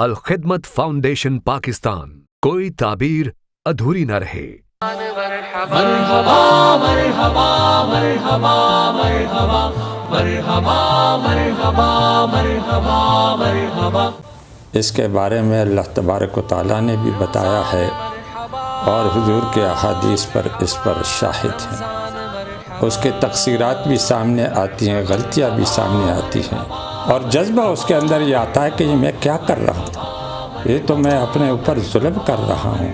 Al-Khidmat foundation Pakistan, کوئی تعبیر ادھوری نہ رہے۔ مرحبا مرحبا مرحبا مرحبا مرحبا مرحبا مرحبا مرحبا۔ اس کے بارے میں اللہ تبارک و تعالیٰ نے بھی بتایا ہے اور حضور کے احادیث اس پر شاہد ہیں۔ اس کے تقصیرات بھی سامنے آتی ہیں، غلطیاں بھی سامنے آتی ہیں، اور جذبہ اس کے اندر یہ آتا ہے کہ یہ میں کیا کر رہا ہوں، یہ تو میں اپنے اوپر ظلم کر رہا ہوں۔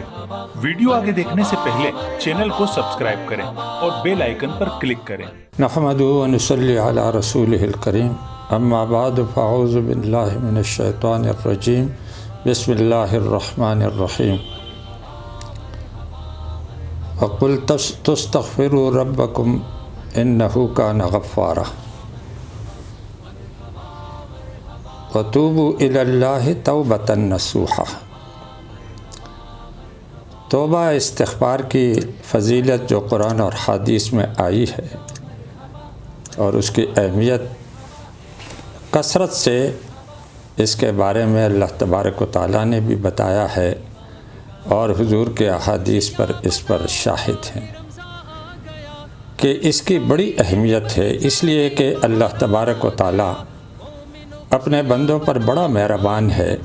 ویڈیو آگے دیکھنے سے پہلے چینل کو سبسکرائب کریں اور بیل آئیکن پر کلک کریں۔ نحمدہ و نصلی علی رسولہ الکریم، اما بعد فاعوذ باللہ من الشیطان الرجیم، بسم اللہ الرحمن الرحیم۔ وقل تستغفروا ربکم انہ کان غفارا وتوبوا الی اللہ توبۃ نصوحا۔ توبہ استغفار کی فضیلت جو قرآن اور حدیث میں آئی ہے اور اس کی اہمیت کثرت سے، اس کے بارے میں اللہ تبارک و تعالیٰ نے بھی بتایا ہے اور حضور کے احادیث اس پر شاہد ہیں کہ اس کی بڑی اہمیت ہے، اس لیے کہ اللہ تبارک و تعالیٰ اپنے بندوں پر بڑا مہربان ہے،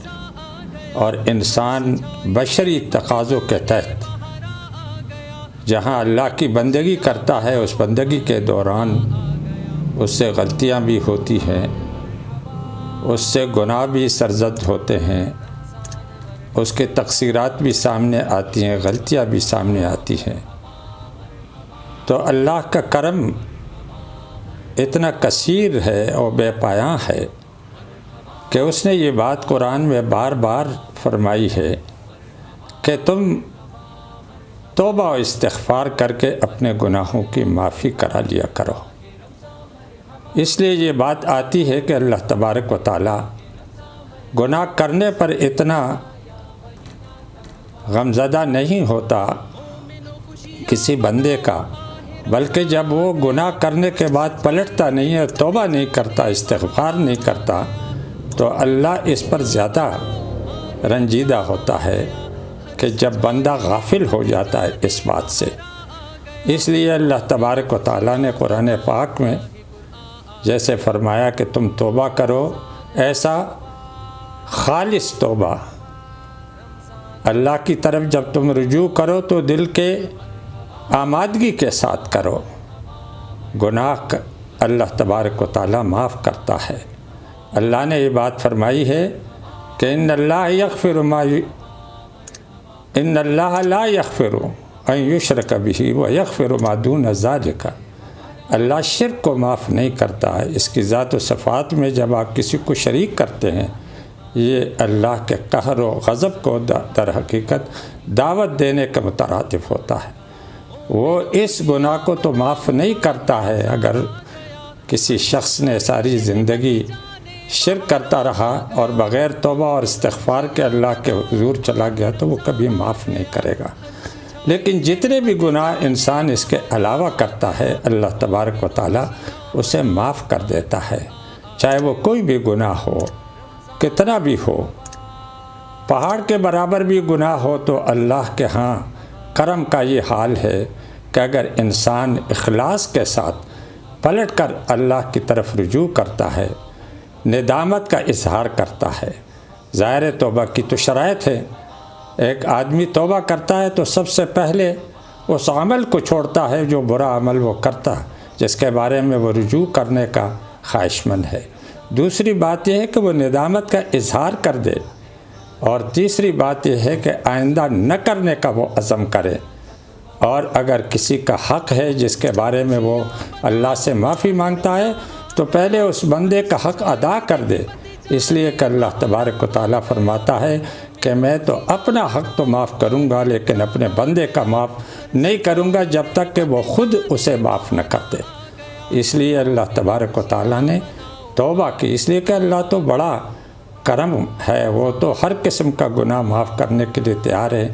اور انسان بشری تقاضوں کے تحت جہاں اللہ کی بندگی کرتا ہے، اس بندگی کے دوران اس سے غلطیاں بھی ہوتی ہیں، اس سے گناہ بھی سرزد ہوتے ہیں، اس کے تقصیرات بھی سامنے آتی ہیں، غلطیاں بھی سامنے آتی ہیں۔ تو اللہ کا کرم اتنا کثیر ہے اور بے پایاں ہے کہ اس نے یہ بات قرآن میں بار بار فرمائی ہے کہ تم توبہ و استغفار کر کے اپنے گناہوں کی معافی کرا لیا کرو۔ اس لیے یہ بات آتی ہے کہ اللہ تبارک و تعالیٰ گناہ کرنے پر اتنا غمزدہ نہیں ہوتا کسی بندے کا، بلکہ جب وہ گناہ کرنے کے بعد پلٹتا نہیں ہے، توبہ نہیں کرتا، استغفار نہیں کرتا، تو اللہ اس پر زیادہ رنجیدہ ہوتا ہے کہ جب بندہ غافل ہو جاتا ہے اس بات سے۔ اس لیے اللہ تبارک و تعالیٰ نے قرآن پاک میں جیسے فرمایا کہ تم توبہ کرو، ایسا خالص توبہ اللہ کی طرف جب تم رجوع کرو تو دل کے آمادگی کے ساتھ کرو۔ گناہ اللہ تبارک و تعالیٰ معاف کرتا ہے۔ اللہ نے یہ بات فرمائی ہے کہ ان اللہ لا یغفر ان یشرک بہ ویغفر ما دون ذلک۔ اللہ شرک کو معاف نہیں کرتا ہے۔ اس کی ذات و صفات میں جب آپ کسی کو شریک کرتے ہیں، یہ اللہ کے قہر و غضب کو در حقیقت دعوت دینے کا مترادف ہوتا ہے۔ وہ اس گناہ کو تو معاف نہیں کرتا ہے۔ اگر کسی شخص نے ساری زندگی شرک کرتا رہا اور بغیر توبہ اور استغفار کے اللہ کے حضور چلا گیا تو وہ کبھی معاف نہیں کرے گا۔ لیکن جتنے بھی گناہ انسان اس کے علاوہ کرتا ہے، اللہ تبارک و تعالیٰ اسے معاف کر دیتا ہے، چاہے وہ کوئی بھی گناہ ہو، کتنا بھی ہو، پہاڑ کے برابر بھی گناہ ہو، تو اللہ کے ہاں کرم کا یہ حال ہے کہ اگر انسان اخلاص کے ساتھ پلٹ کر اللہ کی طرف رجوع کرتا ہے، ندامت کا اظہار کرتا ہے۔ ظاہر توبہ کی تو شرائط ہے۔ ایک آدمی توبہ کرتا ہے تو سب سے پہلے اس عمل کو چھوڑتا ہے جو برا عمل وہ کرتا، جس کے بارے میں وہ رجوع کرنے کا خواہش مند ہے۔ دوسری بات یہ ہے کہ وہ ندامت کا اظہار کر دے، اور تیسری بات یہ ہے کہ آئندہ نہ کرنے کا وہ عزم کرے، اور اگر کسی کا حق ہے جس کے بارے میں وہ اللہ سے معافی مانگتا ہے تو پہلے اس بندے کا حق ادا کر دے۔ اس لیے کہ اللہ تبارک و تعالیٰ فرماتا ہے کہ میں تو اپنا حق تو معاف کروں گا، لیکن اپنے بندے کا معاف نہیں کروں گا جب تک کہ وہ خود اسے معاف نہ کر دے۔ اس لیے اللہ تبارک و تعالیٰ نے توبہ کی، اس لیے کہ اللہ تو بڑا کرم ہے، وہ تو ہر قسم کا گناہ معاف کرنے کے لیے تیار ہے،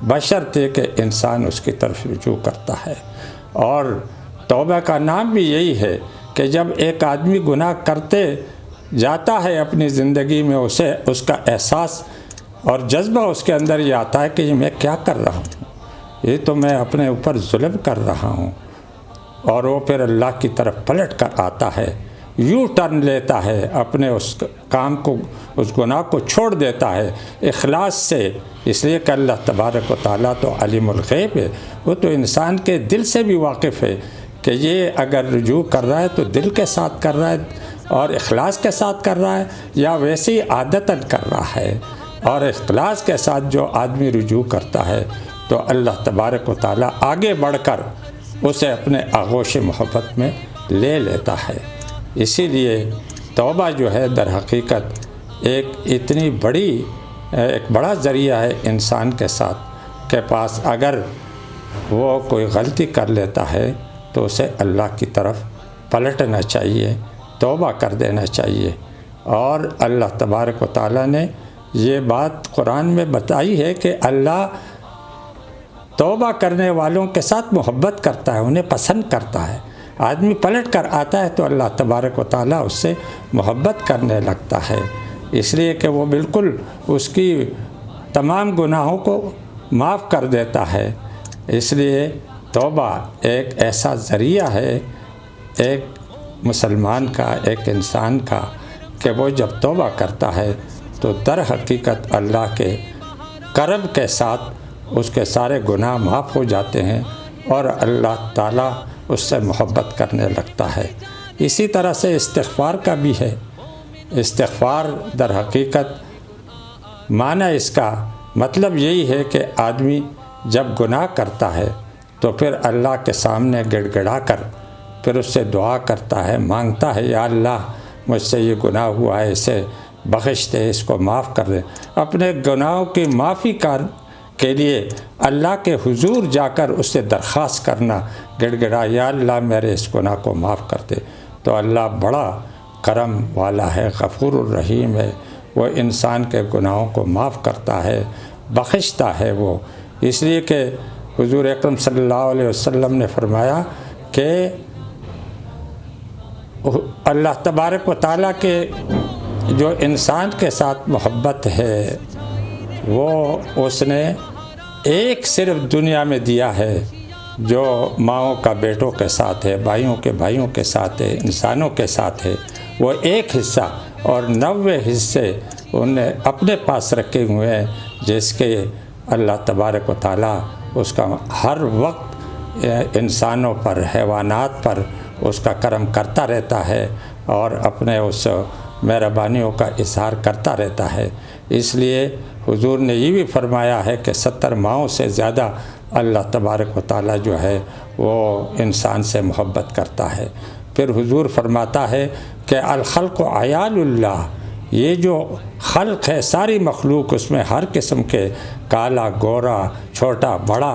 بشرطے کہ انسان اس کی طرف رجوع کرتا ہے۔ اور توبہ کا نام بھی یہی ہے کہ جب ایک آدمی گناہ کرتے جاتا ہے اپنی زندگی میں، اسے اس کا احساس اور جذبہ اس کے اندر یہ آتا ہے کہ یہ میں کیا کر رہا ہوں، یہ تو میں اپنے اوپر ظلم کر رہا ہوں، اور وہ پھر اللہ کی طرف پلٹ کر آتا ہے، یوں ٹرن لیتا ہے، اپنے اس کام کو، اس گناہ کو چھوڑ دیتا ہے اخلاص سے، اس لیے کہ اللہ تبارک و تعالیٰ تو علیم الغیب ہے، وہ تو انسان کے دل سے بھی واقف ہے کہ یہ اگر رجوع کر رہا ہے تو دل کے ساتھ کر رہا ہے اور اخلاص کے ساتھ کر رہا ہے، یا ویسے ہی عادتاً کر رہا ہے۔ اور اخلاص کے ساتھ جو آدمی رجوع کرتا ہے تو اللہ تبارک و تعالیٰ آگے بڑھ کر اسے اپنے آغوش محبت میں لے لیتا ہے۔ اسی لیے توبہ جو ہے در حقیقت ایک اتنی ایک بڑا ذریعہ ہے انسان کے ساتھ کے پاس، اگر وہ کوئی غلطی کر لیتا ہے تو اسے اللہ کی طرف پلٹنا چاہیے، توبہ کر دینا چاہیے۔ اور اللہ تبارک و تعالیٰ نے یہ بات قرآن میں بتائی ہے کہ اللہ توبہ کرنے والوں کے ساتھ محبت کرتا ہے، انہیں پسند کرتا ہے۔ آدمی پلٹ کر آتا ہے تو اللہ تبارک و تعالیٰ اس سے محبت کرنے لگتا ہے، اس لیے کہ وہ بالکل اس کی تمام گناہوں کو معاف کر دیتا ہے۔ اس لیے توبہ ایک ایسا ذریعہ ہے ایک مسلمان کا، ایک انسان کا، کہ وہ جب توبہ کرتا ہے تو در حقیقت اللہ کے کرم کے ساتھ اس کے سارے گناہ معاف ہو جاتے ہیں اور اللہ تعالیٰ اس سے محبت کرنے لگتا ہے۔ اسی طرح سے استغفار کا بھی ہے۔ استغفار در حقیقت معنی اس کا مطلب یہی ہے کہ آدمی جب گناہ کرتا ہے تو پھر اللہ کے سامنے گڑ گڑا کر پھر اس سے دعا کرتا ہے، مانگتا ہے، یا اللہ مجھ سے یہ گناہ ہوا ہے، اسے بخش دے، اس کو معاف کر دے۔ اپنے گناہوں کی معافی کے لیے اللہ کے حضور جا کر اس سے درخواست کرنا، گڑ گڑا، یا اللہ میرے اس گناہ کو معاف کر دے، تو اللہ بڑا کرم والا ہے، غفور الرحیم ہے، وہ انسان کے گناہوں کو معاف کرتا ہے، بخشتا ہے وہ۔ اس لیے کہ حضور اکرم صلی اللہ علیہ وسلم نے فرمایا کہ اللہ تبارک و تعالیٰ کے جو انسان کے ساتھ محبت ہے وہ اس نے ایک صرف دنیا میں دیا ہے جو ماؤں کا بیٹوں کے ساتھ ہے، بھائیوں کے بھائیوں کے ساتھ ہے، انسانوں کے ساتھ ہے، وہ ایک حصہ، اور 90 حصے انہوں نے اپنے پاس رکھے ہوئے ہیں، جس کے اللہ تبارک و تعالیٰ اس کا ہر وقت انسانوں پر، حیوانات پر اس کا کرم کرتا رہتا ہے اور اپنے اس مہربانیوں کا اظہار کرتا رہتا ہے۔ اس لیے حضور نے یہ بھی فرمایا ہے کہ 70 ماؤں سے زیادہ اللہ تبارک و تعالیٰ جو ہے وہ انسان سے محبت کرتا ہے۔ پھر حضور فرماتا ہے کہ الخلق عیال اللہ، یہ جو خلق ہے، ساری مخلوق، اس میں ہر قسم کے کالا گورا، چھوٹا بڑا،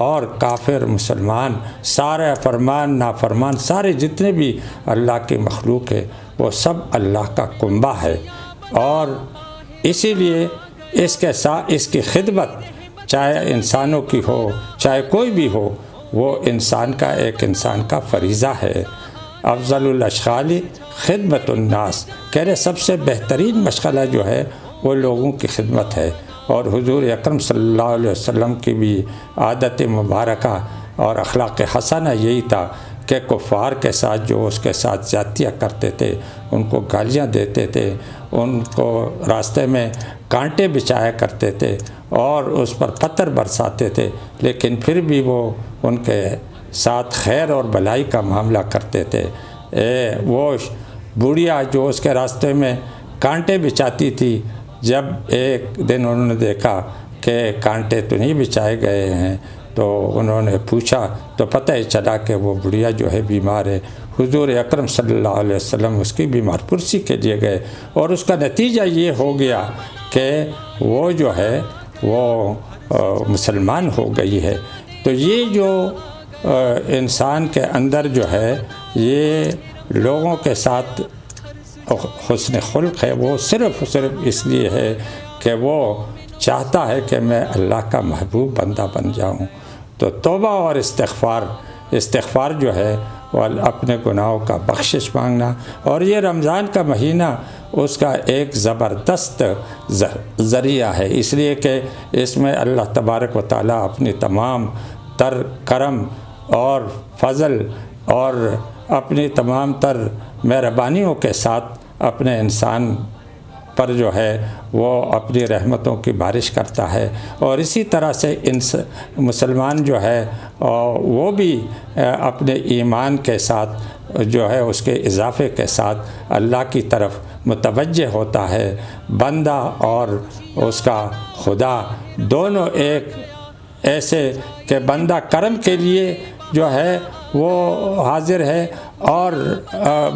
اور کافر مسلمان، سارے فرمان نافرمان، سارے جتنے بھی اللہ کی مخلوق ہے وہ سب اللہ کا کنبہ ہے۔ اور اسی لیے اس کے ساتھ اس کی خدمت چاہے انسانوں کی ہو چاہے کوئی بھی ہو، وہ انسان کا فریضہ ہے۔ افضل الاشغال خدمت الناس، کہہ رہے سب سے بہترین مشغلہ جو ہے وہ لوگوں کی خدمت ہے۔ اور حضور اکرم صلی اللہ علیہ وسلم کی بھی عادت مبارکہ اور اخلاق حسنہ یہی تھا کہ کفار کے ساتھ جو اس کے ساتھ زیادتیاں کرتے تھے، ان کو گالیاں دیتے تھے، ان کو راستے میں کانٹے بچھایا کرتے تھے اور اس پر پتھر برساتے تھے، لیکن پھر بھی وہ ان کے ساتھ خیر اور بھلائی کا معاملہ کرتے تھے۔ وہ بوڑھیا جو اس کے راستے میں کانٹے بچھاتی تھی، جب ایک دن انہوں نے دیکھا کہ کانٹے تو نہیں بچھائے گئے ہیں تو انہوں نے پوچھا تو پتہ ہی چلا کہ وہ بڑھیا جو ہے بیمار ہے۔ حضور اکرم صلی اللہ علیہ وسلم اس کی بیمار پرسی کے لیے گئے اور اس کا نتیجہ یہ ہو گیا کہ وہ جو ہے وہ مسلمان ہو گئی ہے۔ تو یہ جو انسان کے اندر جو ہے یہ لوگوں کے ساتھ حسن خلق ہے، وہ صرف اس لیے ہے کہ وہ چاہتا ہے کہ میں اللہ کا محبوب بندہ بن جاؤں۔ تو توبہ اور استغفار جو ہے وہ اپنے گناہوں کا بخشش مانگنا، اور یہ رمضان کا مہینہ اس کا ایک زبردست ذریعہ ہے، اس لیے کہ اس میں اللہ تبارک و تعالیٰ اپنی تمام تر کرم اور فضل اور اپنی تمام تر مہربانیوں کے ساتھ اپنے انسان پر جو ہے وہ اپنی رحمتوں کی بارش کرتا ہے، اور اسی طرح سے مسلمان جو ہے وہ بھی اپنے ایمان کے ساتھ جو ہے اس کے اضافے کے ساتھ اللہ کی طرف متوجہ ہوتا ہے۔ بندہ اور اس کا خدا دونوں ایک ایسے کہ بندہ کرم کے لیے جو ہے وہ حاضر ہے، اور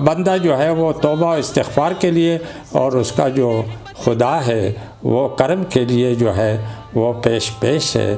بندہ جو ہے وہ توبہ و استغفار کے لیے، اور اس کا جو خدا ہے وہ کرم کے لیے جو ہے وہ پیش ہے۔